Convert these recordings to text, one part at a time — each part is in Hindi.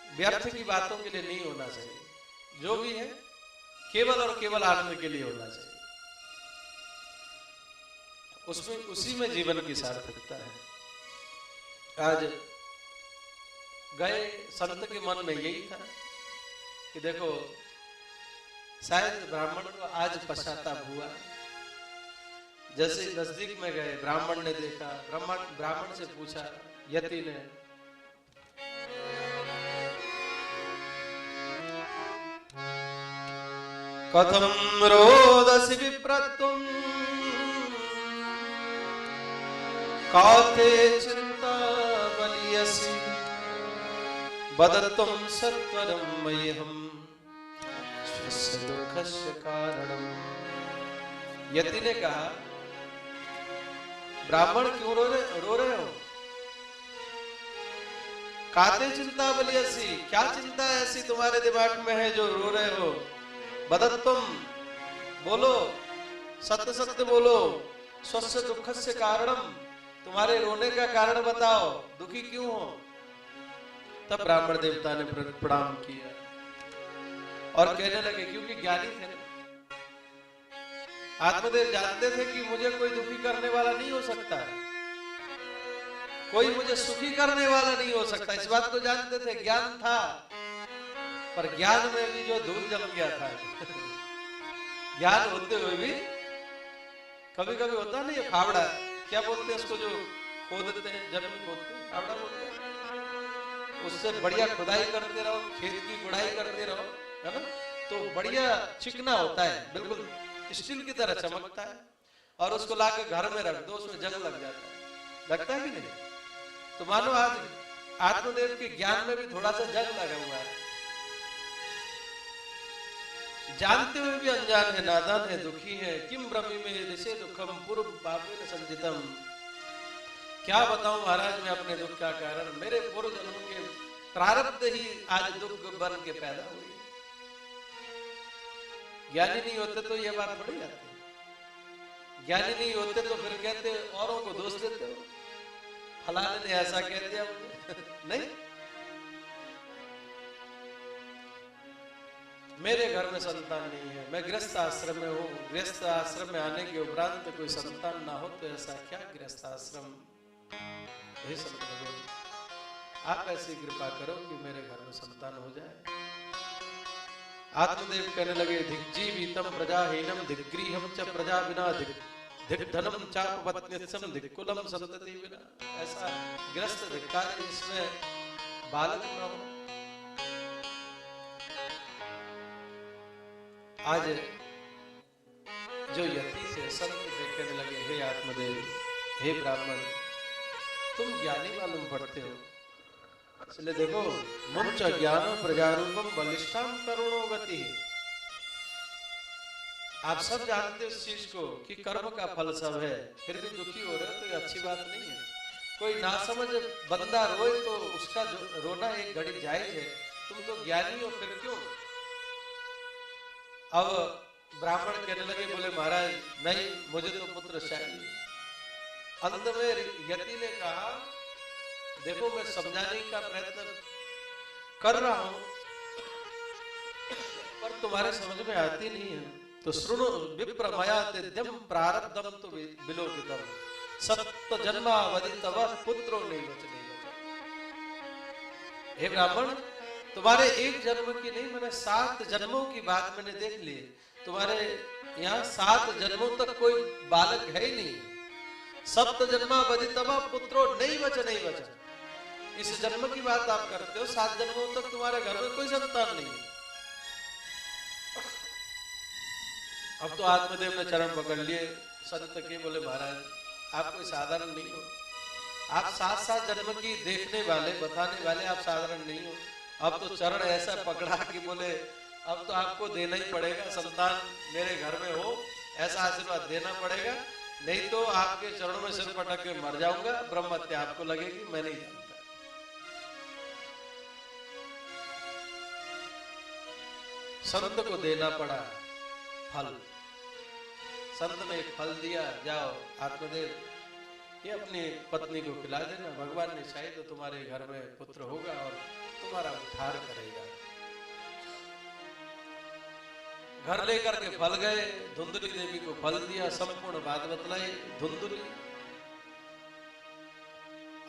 व्यर्थ की बातों के लिए नहीं होना चाहिए। जो भी है केवल और केवल आनंद के लिए होना चाहिए। उसमें उसी में जीवन की सार्थकता है। आज गए संत के मन में यही था कि देखो शायद ब्राह्मण को आज पश्चाताप हुआ। जैसे नजदीक में गए, ब्राह्मण ने देखा, ब्राह्मण से पूछा यति ने, कथम रोदसी विप्रत्वं काते चिंता बलियसि वदत्वं सत्वरं मह्यं स्वस्य दुःखस्य कारणम्। यति ने कहा, ब्राह्मण क्यों रो रहे हो? काते चिंता बलियसी, क्या चिंता ऐसी तुम्हारे दिमाग में है जो रो रहे हो? बदत्तुम, बोलो, सत्य सत्य बोलो, स्वस्य दुःखस्य कारणम, तुम्हारे रोने का कारण बताओ, दुखी क्यों हो? तब ब्राह्मण देवता ने प्रणाम किया और कहने लगे, क्योंकि ज्ञानी थे, आत्मदेव जानते थे कि मुझे कोई दुखी करने वाला नहीं हो सकता, कोई मुझे सुखी करने वाला नहीं हो सकता, इस बात को जानते थे। ज्ञान था, पर ज्ञान में भी जो धूल जम गया था। ज्ञान होते हुए भी कभी कभी होता नहीं है फावड़ा, क्या बोलते हैं उसको जो खोद देते हैं, जमीन खोदते हैं, फावड़ा बोलते हैं। उससे बढ़िया खुदाई करते रहो, खेत की गुड़ाई करते रहो, है ना, तो बढ़िया चिकना होता है, बिल्कुल स्टील की तरह चमकता है। और उसको लाकर घर में रख दो, उसमें जंग लग जाता है, लगता है कि नहीं? तो मानो आज आत्मदेव के ज्ञान में भी थोड़ा सा जंग लगा हुआ है। जानते हुए भी अनजान है, नादान है, दुखी है। किम ब्रह्मी में ऋषि दुखम पूर्व पापेन संजितम। क्या बताऊं महाराज मैं अपने दुख का कारण, मेरे पूर्व जन्म के प्रारब्ध ही आज दुख बन के पैदा हुई। ज्ञानी नहीं होते तो ये बात थोड़ी आती। ज्ञानी नहीं होते तो फिर कहते, औरों को दोष देते हो, फलाने ने ऐसा कह दिया मुझे। नहीं, मेरे घर में संतान नहीं है, मैं गृहस्थ आश्रम में हूँ, गृहस्थ आश्रम में आने के उपरांत कोई संतान ना हो तो ऐसा क्या गृहस्थ आश्रम। हे संत भगवान, आप ऐसी कृपा करो कि मेरे घर में संतान हो जाए। आत्मदेव कहने लगे, दिग्जीवितम प्रजाहीनम दिग्गृहम च प्रजा बिना दिग्धनम चापपत्न्यसम दिक्कुलम संतति बिना। ऐसा गृहस्थ धिक्कार जिसमें बालक न हो। आज जो यति थे संत कहने लगे, हे आत्मदेव, हे ब्राह्मण, तुम ज्ञानी मालूम पड़ते हो, इसलिए देखो, मुंच ज्ञानो प्रजारूपम बलिष्ठाम करुणो गति। आप सब जानते हो इस चीज को कि कर्म का फल सब है, फिर भी दुखी हो रहे हो तो ये अच्छी बात नहीं है। कोई नासमझ बंदा रोए तो उसका रोना एक घड़ी जायज है, तुम तो ज्ञानी हो, फिर क्यों? अब ब्राह्मण कहने लगे, बोले महाराज नहीं, मुझे तो पुत्र चाहिए। अंत में यति ने कहा, देखो मैं समझाने का प्रयत्न कर रहा हूं, पर तुम्हारे समझ में आती नहीं है, तो सुनो विप्र मया तेद्यम प्रारब्धम तो विलोकितम सप्त जन्मावधि तव पुत्रो नहीं बचने। हे ब्राह्मण, तुम्हारे एक जन्म की नहीं, मैंने 7 जन्मों की बात मैंने देख ली। तुम्हारे यहाँ 7 जन्मों तक कोई बालक है ही नहीं। सप्त जन्मावधि तव पुत्रो नहीं बचा। इस जन्म की बात आप करते हो, 7 जन्मों तक तुम्हारे घर में कोई संतान नहीं। अब तो आत्मदेव ने चरण पकड़ लिए संत के, बोले महाराज आप कोई साधारण नहीं हो, आप 7 जन्म की देखने वाले, बताने वाले, आप साधारण नहीं हो। अब तो चरण ऐसा पकड़ा कि बोले अब तो आपको देना ही पड़ेगा, संतान मेरे घर में हो, ऐसा आशीर्वाद देना पड़ेगा, नहीं तो आपके चरणों में सिर पटक के मर जाऊंगा, ब्रह्म हत्या आपको लगेगी, मैं नहीं जानता। संत को देना पड़ा फल। संत ने एक फल दिया, जाओ आत्मदेव ये अपनी पत्नी को खिला देना, भगवान ने चाहे तो तुम्हारे घर में पुत्र होगा और तुम्हारा उद्धार करेगा। घर लेकर के फल गए, धुंधली देवी को फल दिया, संपूर्ण बात बतलाई। धुंधली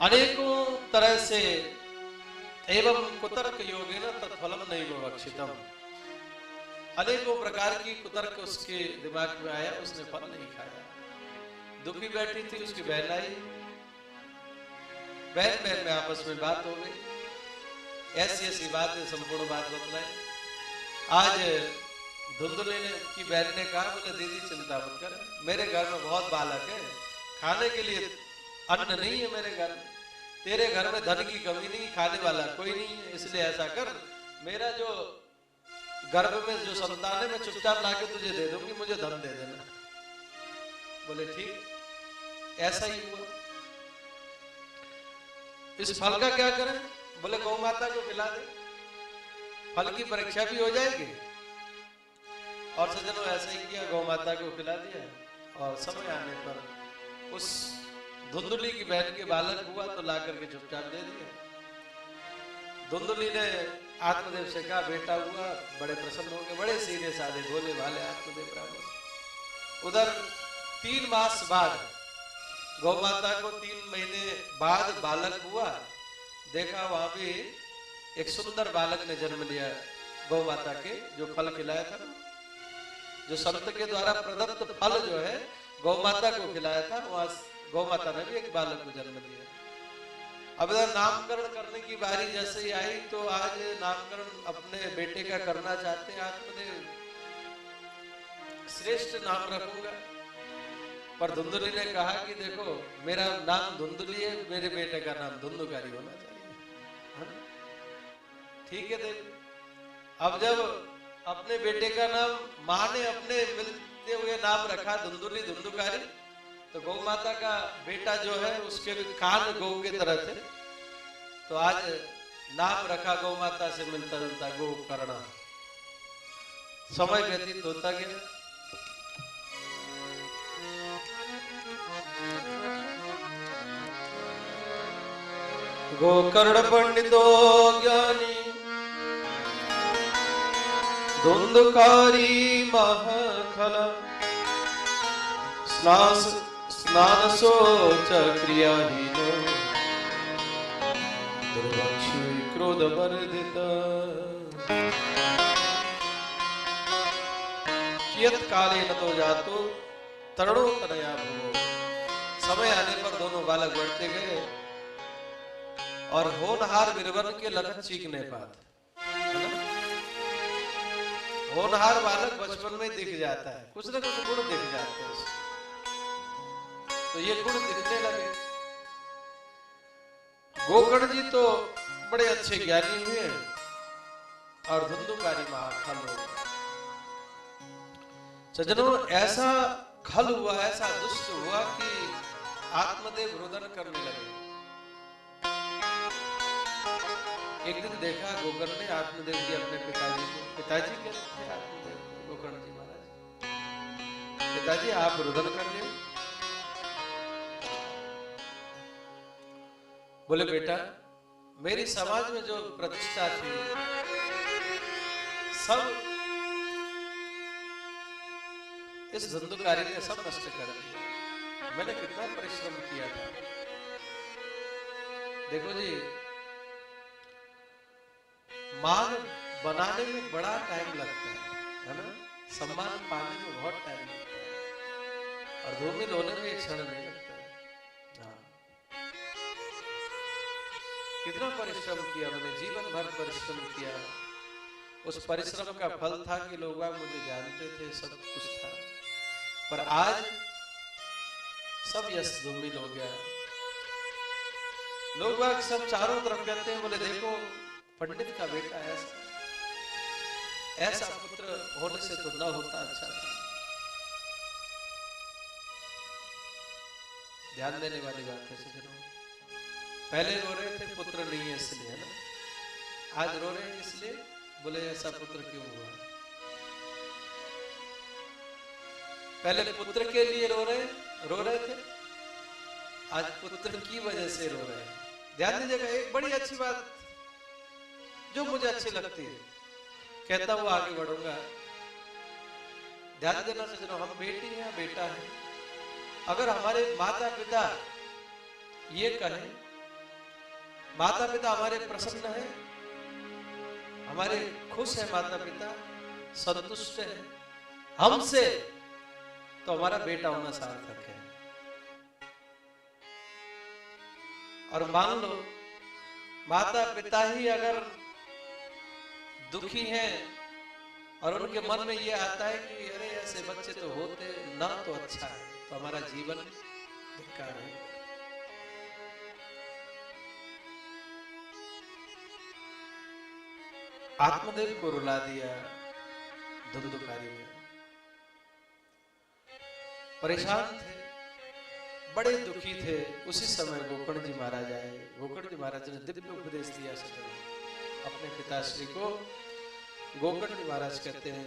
अनेकों तरह से एवं कुतर्क योगेन तत्फलम नैव भक्षितम, अनेकों प्रकार की कुतर्क उसके दिमाग में आया, उसने फल नहीं खाया। दुखी बैठी थी, उसकी बहन आई, बहन में आपस में बात हो गई, ऐसी ऐसी बात है, संपूर्ण बात बतलाई। आज धुंधली ने की बहन ने कहा, बोले दीदी चिंता मत कर, मेरे घर में बहुत बालक है, खाने के लिए अन्न नहीं है मेरे घर में, तेरे घर में धन की कमी नहीं, खाने वाला कोई नहीं है, इसलिए ऐसा कर, मेरा जो गर्भ में जो संतान है मैं चुपचाप लाके तुझे दे दूंगी, मुझे धन दे देना। बोले ठीक, ऐसा ही हुआ। इस फल का क्या करें? बोले गौ माता को खिला दे, फल की परीक्षा भी हो जाएगी। और सज्जनों ऐसा ही किया, गौ माता को खिला दिया, और समय आने पर उस धुंधली की बहन के बालक हुआ तो ला करके चुपचाप दे दिया। धुंधली ने आत्मदेव से कहा, बेटा हुआ, बड़े प्रसन्न हो गए, बड़े सीधे साधे भोले भाले आत्मदेव ब्राह्मण। उधर 3 मास बाद गौ माता को 3 महीने बाद बालक हुआ, देखा वहां भी एक सुंदर बालक ने जन्म लिया गौ माता के, जो फल खिलाया था, जो संत के द्वारा प्रदत्त फल जो है गौ माता को खिलाया था, वहां गौ माता ने भी एक बालक को जन्म दिया। अब इधर नामकरण करने की बारी जैसे ही आई, तो आज नामकरण अपने बेटे का करना चाहते हैं आत्मदेव, श्रेष्ठ नाम रखूंगा। पर धुंधली ने कहा कि देखो मेरा नाम धुंधली है, मेरे बेटे का नाम धुंधुकारी होना चाहिए। ठीक है देवी। अब जब अपने बेटे का नाम माँ ने अपने मिलते हुए नाम रखा धुंधुली धुंधुकारी, तो गौ माता का बेटा जो है उसके भी कान गौ के तरह थे, तो आज नाम रखा गौ माता से मिलता जुलता गोकर्ण। समय व्यतीत होता गया, गोकर्ण पंडितो ज्ञानी धुंधुकारी महखल स्नान शोच क्रियाहीन दुर्वक्षी क्रोध वर्धित कियत काले न तो जातो तरणो तनया भुवो। समय आने पर दोनों बालक बढ़ते गए और होनहार वीरवन के लखन चीखने पाते। होनहार बालक बचपन में दिख जाता है, कुछ न कुछ गुण दिख जाते हैं, तो ये गुण दिखने लगे। गोकर्ण जी तो बड़े अच्छे ज्ञानी हुए और धुंधुकारी महाखल हो गए। सज्जनों ऐसा खल हुआ, ऐसा दुष्ट हुआ कि आत्मदेव रुदन करने लगे। एक दिन देखा गोकर्ण ने आत्मदेव जी अपने पिताजी को, पिताजी कहते थे आत्मदेव गोकर्ण जी महाराज, पिताजी आप रुदन कर ले। बोले बेटा मेरी समाज में जो प्रतिष्ठा थी सब इस धुंधुकारी ने सब नष्ट कर दिया। मैंने कितना परिश्रम किया था। देखो जी, मान बनाने में बड़ा टाइम लगता है ना, सम्मान पाने में बहुत टाइम लगता है, और धूमिल होने में एक क्षण नहीं लगता है। कितना परिश्रम किया मैंने, जीवन भर परिश्रम किया। उस परिश्रम का फल था कि लोग मुझे जानते थे, सब कुछ था, पर आज सब यश धूमिल हो गया। लोग सब चारों तरफ कहते हैं, बोले देखो पंडित का बेटा ऐसा पुत्र होने से तो न होता अच्छा था। ध्यान देने वाली बात है सज्जनों। पहले रो रहे थे पुत्र नहीं है इसलिए, है ना, आज रो रहे हैं इसलिए, बोले ऐसा पुत्र क्यों हुआ। पहले पुत्र के लिए रो रहे थे, आज पुत्र की वजह से रो रहे हैं। ध्यान दीजिएगा, एक बड़ी अच्छी बात जो मुझे अच्छी लगती है, कहता हुआ आगे बढ़ूंगा। ध्यान देना सज्जनों, हम बेटी हैं या बेटा है, अगर हमारे माता पिता ये कहें, माता पिता हमारे प्रसन्न है, हमारे खुश है, माता पिता संतुष्ट है हमसे, तो हमारा बेटा होना सार्थक है। और मान लो माता पिता ही अगर दुखी हैं और उनके मन में ये आता है कि अरे ऐसे बच्चे तो होते ना तो अच्छा है, तो हमारा जीवन धिक्कार है। आत्मदेव को रुला दिया धुंधुकारी में, परेशान थे, बड़े दुखी थे। उसी समय गोकर्ण जी महाराज आए। गोकर्ण जी महाराज ने दिव्य उपदेश दिया अपने पिताश्री को। गोकर्ण जी महाराज कहते हैं,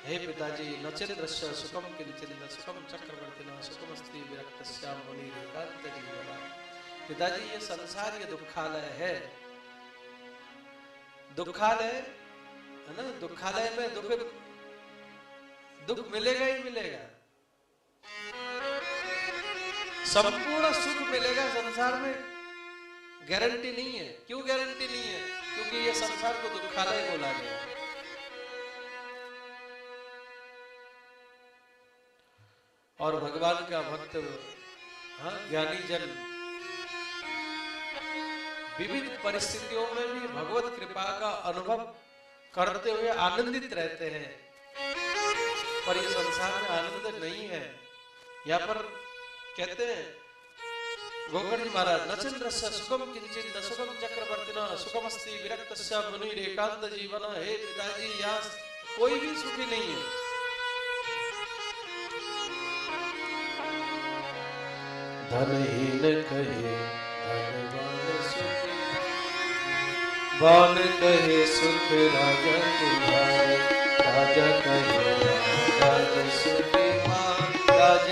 हे पिताजी, नचिंद्रस्य सुखम किंचिन्न सुखम चक्रवर्तिना सुखमस्ति विरक्तस्या मुनि एकांत जीवना। पिताजी, ये संसार ये दुखालय है, दुखालय है ना, दुखालय में दुख मिलेगा ही मिलेगा, संपूर्ण सुख मिलेगा संसार में गारंटी नहीं है। क्यों गारंटी नहीं है? क्योंकि ये संसार को दुखालय बोला गया। और भगवान का भक्त, हाँ, ज्ञानी जन विविध परिस्थितियों में भी भगवत कृपा का अनुभव करते हुए आनंदित रहते हैं। पर ये संसार में आनंद नहीं है। यहाँ पर कहते हैं गोकर्ण जी महाराज, नचिंद्रस्य सुखम किंचिन्न सुखम चक्रवर्तिना सुखमस्ति विरक्तस्य मुनि एकांत जीवन। हे पिताजी, यहाँ कोई भी सुखी नहीं है। धनहीन कहे धनवान सुखी, वान कहे सुख राजा तुम्हारे, राजा कहे राज सुखी मान, राज